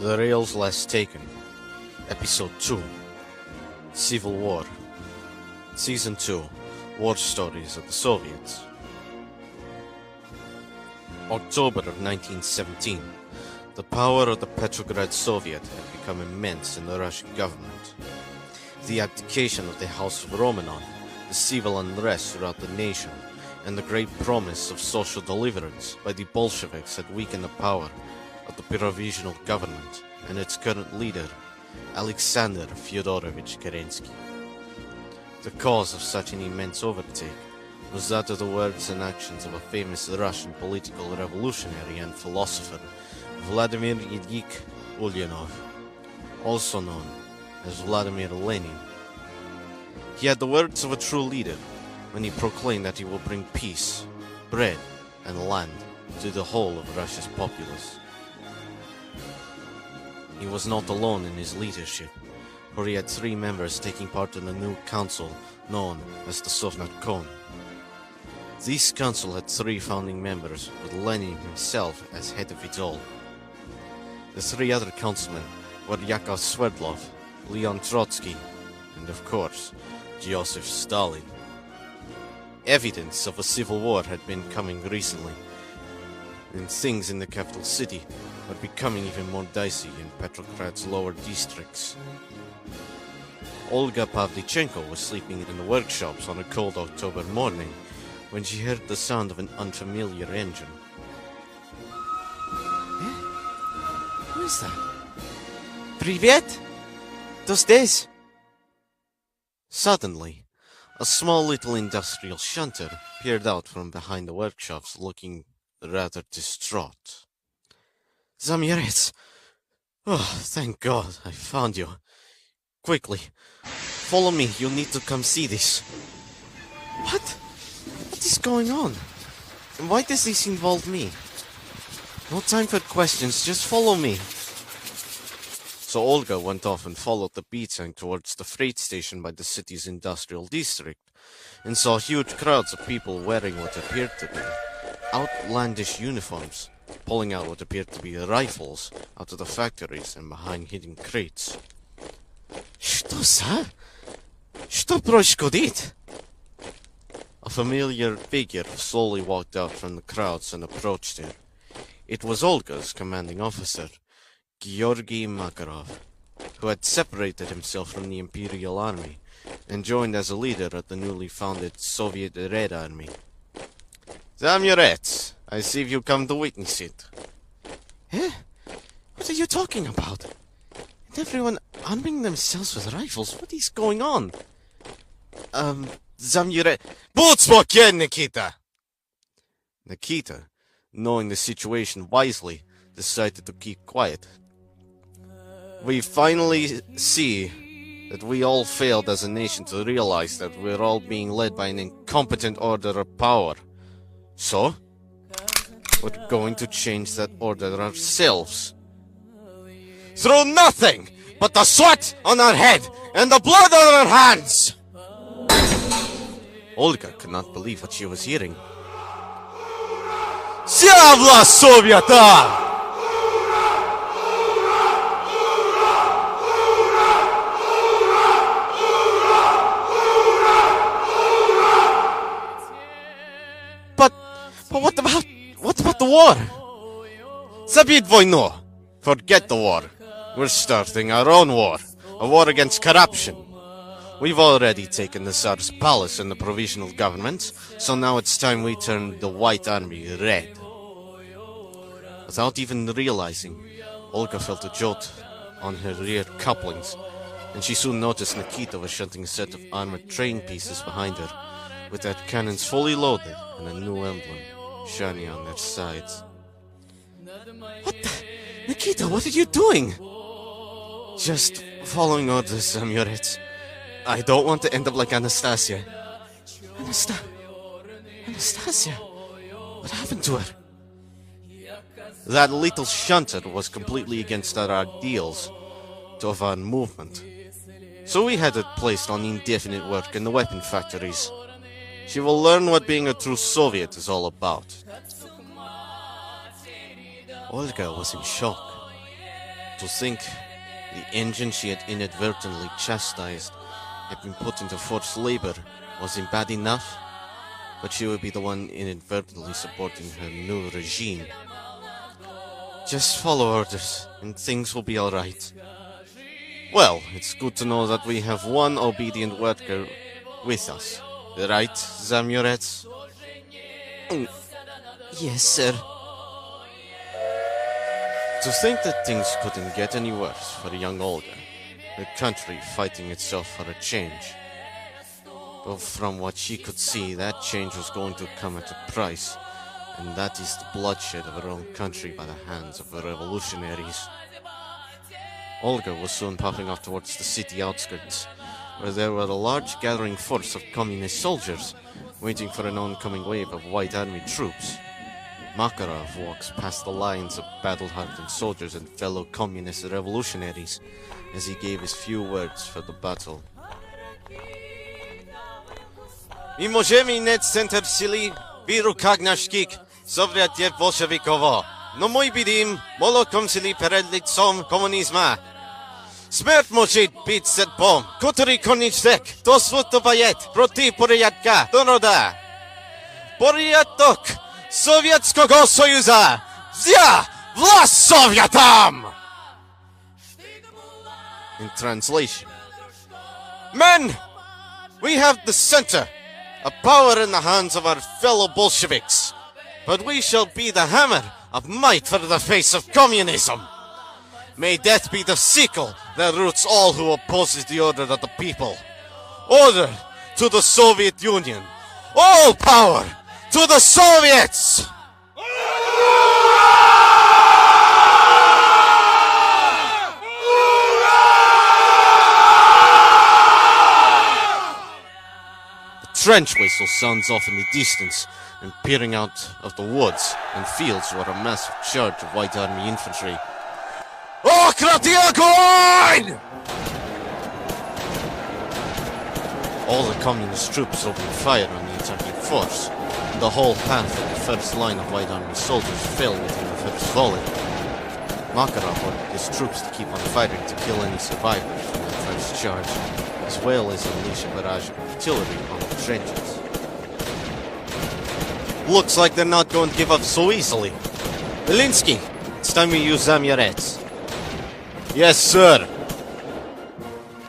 The Rails Last Taken, Episode 2, Civil War, Season 2, War Stories of the Soviets. October of 1917, the power of the Petrograd Soviet had become immense in the Russian government. The abdication of the House of Romanov, the civil unrest throughout the nation, and the great promise of social deliverance by the Bolsheviks had weakened the power of the provisional government and its current leader, Alexander Fyodorovich Kerensky. The cause of such an immense overtake was that of the words and actions of a famous Russian political revolutionary and philosopher, Vladimir Ilyich Ulyanov, also known as Vladimir Lenin. He had the words of a true leader when he proclaimed that he will bring peace, bread, and land to the whole of Russia's populace. He was not alone in his leadership, for he had 3 members taking part in a new council known as the Sovnarkom. This council had 3 founding members, with Lenin himself as head of it all. The 3 other councilmen were Yakov Sverdlov, Leon Trotsky, and of course, Joseph Stalin. Evidence of a civil war had been coming recently, and things in the capital city were becoming even more dicey in Petrograd's lower districts. Olga Pavlichenko was sleeping in the workshops on a cold October morning when she heard the sound of an unfamiliar engine. Who is that? Привет! Кто здесь? Suddenly, a small little industrial shunter peered out from behind the workshops looking rather distraught. Zamierets! Oh, thank God, I found you. Quickly, follow me, you'll need to come see this. What? What is going on? And why does this involve me? No time for questions, just follow me. So Olga went off and followed the beating towards the freight station by the city's industrial district, and saw huge crowds of people wearing what appeared to be outlandish uniforms, pulling out what appeared to be rifles out of the factories and behind hidden crates. Что, сэр? Что происходит? A familiar figure slowly walked out from the crowds and approached her. It was Olga's commanding officer, Georgy Makarov, who had separated himself from the Imperial Army and joined as a leader of the newly founded Soviet Red Army. Zamurets, I see you've come to witness it. Eh? What are you talking about? And everyone arming themselves with rifles? What is going on? Zamuret... Будь спокоен, Nikita! Nikita, knowing the situation wisely, decided to keep quiet. We finally see that we all failed as a nation to realize that we're all being led by an incompetent order of power. So, we're going to change that order ourselves. Through nothing but the sweat on our head and the blood on our hands! Olga could not believe what she was hearing. Slavla Sovieta! But what about the war? Забить войну! Forget the war. We're starting our own war. A war against corruption. We've already taken the Tsar's palace and the provisional government, so now it's time we turn the White Army red. Without even realizing, Olga felt a jolt on her rear couplings, and she soon noticed Nikita was shunting a set of armored train pieces behind her, with their cannons fully loaded and a new emblem shining on their sides. What the? Nikita, what are you doing? Just following orders, Zamurets. I don't want to end up like Anastasia. Anastasia? What happened to her? That little shunter was completely against our ideals of our movement. So we had her placed on indefinite work in the weapon factories. She will learn what being a true Soviet is all about. Olga was in shock. To think the engine she had inadvertently chastised had been put into forced labor wasn't bad enough, but she would be the one inadvertently supporting her new regime. Just follow orders, and things will be alright. Well, it's good to know that we have one obedient worker with us. Right, Zamurets? Yes, sir. To think that things couldn't get any worse for young Olga, her country fighting itself for a change. But from what she could see, that change was going to come at a price, and that is the bloodshed of her own country by the hands of the revolutionaries. Olga was soon popping off towards the city outskirts, where there were a large gathering force of communist soldiers, waiting for an oncoming wave of White Army troops. Makarov walks past the lines of battle-hardened soldiers and fellow communist revolutionaries, as he gave his few words for the battle. My możemy net center sili wiru kagnaszkik Sowietów bolszewikowo. No mój bidim, molokom sili перед лицом коммунизма. Смерть может быть серпом, который конечник до свутовает против порядка народа. Порядок Sowieckiego Sojuza! Zia! Vlast Sovietam! In translation, men, we have the center, a power in the hands of our fellow Bolsheviks, but we shall be the hammer of might for the face of communism. May death be the sickle that roots all who opposes the order of the people. Order to the Soviet Union. All power to the Soviets! The trench whistle sounds off in the distance, and peering out of the woods and fields were a massive charge of White Army infantry. Огонь! All the communist troops opened fire on the attacking force. The whole path of the first line of White Army soldiers fell within the first volley. Makarov ordered his troops to keep on fighting to kill any survivors from that first charge, as well as unleash a barrage of artillery on the trenches. Looks like they're not going to give up so easily. Belinsky, it's time we use Zamurets. Yes, sir!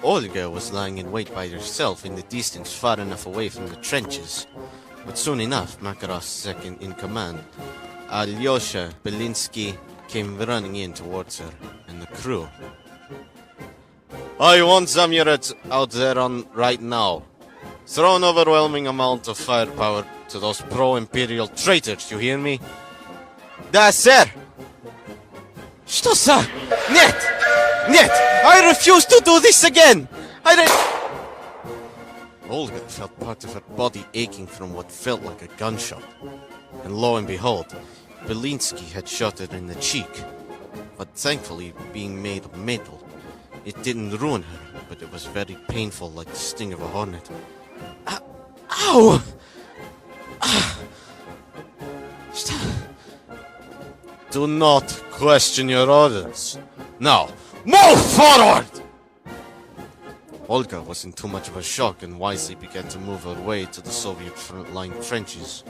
Olga was lying in wait by herself in the distance far enough away from the trenches. But soon enough, Makarov's second-in-command, Alyosha Belinsky, came running in towards her and the crew. I want Zamurets out there on right now. Throw an overwhelming amount of firepower to those pro-imperial traitors, you hear me? Да, sir! Что за? Нет! Нет! I refuse to do this again! Olga felt part of her body aching from what felt like a gunshot. And lo and behold, Belinsky had shot her in the cheek. But thankfully, being made of metal, it didn't ruin her, but it was very painful like the sting of a hornet. Ow! Do not question your orders. Now, move forward! Olga was in too much of a shock and wisely began to move her way to the Soviet front-line trenches.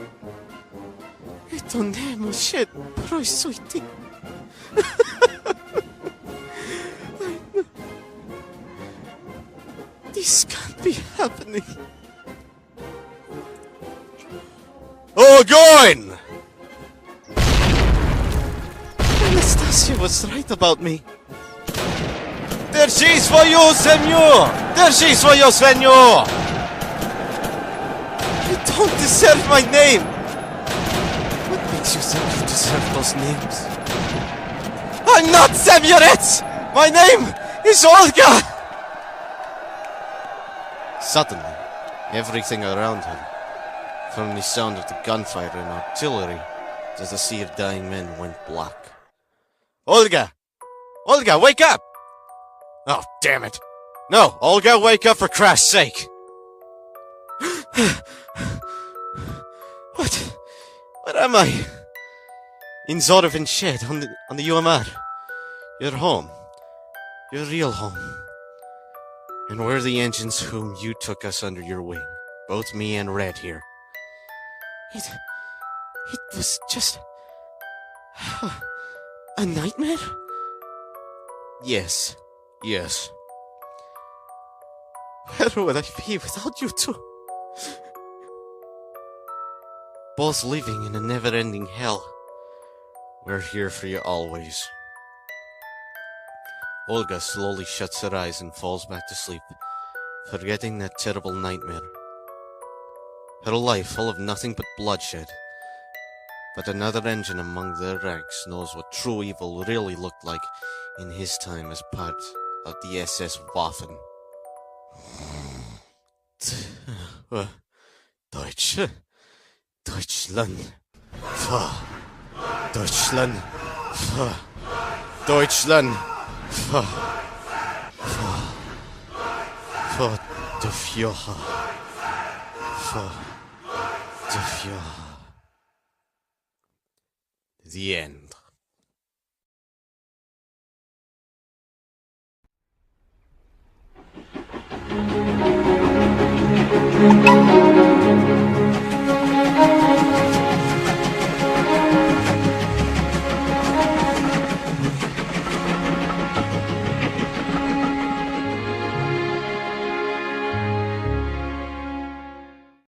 Это не может произойти. This can't be happening. Огонь! Anastasia was right about me. Держи свою землю! Держи свою свинью! You don't deserve my name! What makes you think you deserve those names? I'm not Zamurets! My name is Olga! Suddenly, everything around her, from the sound of the gunfire and artillery to the sea of dying men, went black. Olga! Olga, wake up! Oh, damn it. No, Olga, wake up for Christ's sake! What am I? In Zorovin shed on the UMR. You're home. Your real home. And we're the engines whom you took us under your wing. Both me and Red here. It was just a nightmare? Yes. Where would I be without you two? Both living in a never-ending hell. We're here for you always. Olga slowly shuts her eyes and falls back to sleep, forgetting that terrible nightmare. Her life full of nothing but bloodshed. But another engine among their ranks knows what true evil really looked like in his time as part of the SS Waffen. Deutschland. Deutschland. Deutschland. For the Führer. For the Führer. The end.